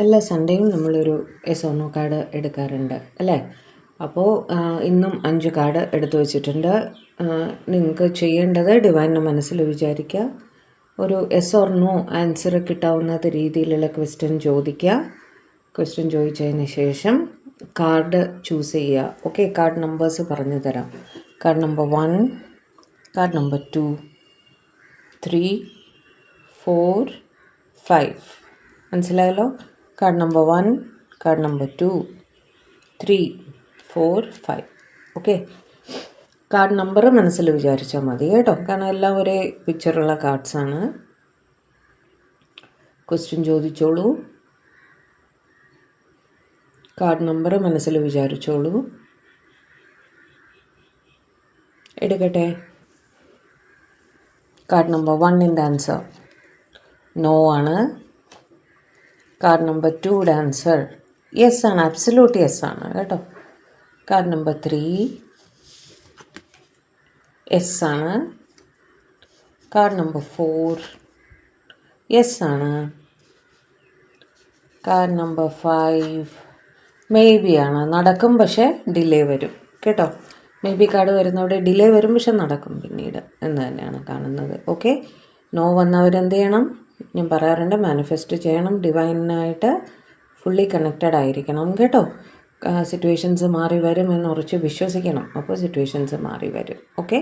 എല്ലാ സൺഡേയും നമ്മളൊരു yes or no card എടുക്കാറുണ്ട് അല്ലേ? അപ്പോൾ ഇന്നും 5 കാർഡ് എടുത്തു വച്ചിട്ടുണ്ട്. നിങ്ങൾക്ക് ചെയ്യേണ്ടത് ഡിവൈൻ്റെ മനസ്സിൽ വിചാരിക്കുക, ഒരു യെസ് ഓർ നോ ആൻസർ കിട്ടാവുന്ന രീതിയിലുള്ള ക്വസ്റ്റ്യൻ ചോദിക്കുക. ക്വസ്റ്റ്യൻ ചോദിച്ചതിന് ശേഷം കാർഡ് ചൂസ് ചെയ്യുക. ഓക്കെ, കാർഡ് നമ്പേഴ്സ് പറഞ്ഞു തരാം. Card number 1, card number 2, 3, 4, 5. മനസ്സിലായല്ലോ? Card number 1, card number 2, 3, 4, 5. Okay, card number മനസ്സിൽ വിചാരിച്ചാൽ മതി കേട്ടോ, കാരണം എല്ലാം ഒരേ പിക്ചറുള്ള കാർഡ്സാണ്. ക്വസ്റ്റ്യൻ ചോദിച്ചോളൂ, കാർഡ് നമ്പർ മനസ്സിൽ വിചാരിച്ചോളൂ. എടുക്കട്ടെ. കാർഡ് നമ്പർ 1ൻ്റെ ആൻസർ നോ ആണ്. കാർഡ് നമ്പർ 2യുടെ ആൻസർ യെസ് ആണ്, അബ്സല്യൂട്ട് യെസ് ആണ് കേട്ടോ. കാർഡ് നമ്പർ 3 യെസ് ആണ്. കാർഡ് നമ്പർ 4 യെസ് ആണ്. കാർഡ് നമ്പർ 5 മേ ബി ആണ്, നടക്കും പക്ഷേ ഡിലേ വരും കേട്ടോ. മേ ബി കാർഡ് വരുന്നവിടെ ഡിലേ വരും, പക്ഷെ നടക്കും പിന്നീട് എന്ന് തന്നെയാണ് കാണുന്നത്. ഓക്കെ, നോ വന്നവരെന്ത് ചെയ്യണം? ഞാൻ പറയാറുണ്ട്, മാനിഫെസ്റ്റ് ചെയ്യണം, ഡിവൈനായിട്ട് ഫുള്ളി കണക്റ്റഡ് ആയിരിക്കണം കേട്ടോ. സിറ്റുവേഷൻസ് മാറി വരും എന്ന് ഉറച്ച് വിശ്വസിക്കണം, അപ്പോൾ സിറ്റുവേഷൻസ് മാറി വരും. ഓക്കെ.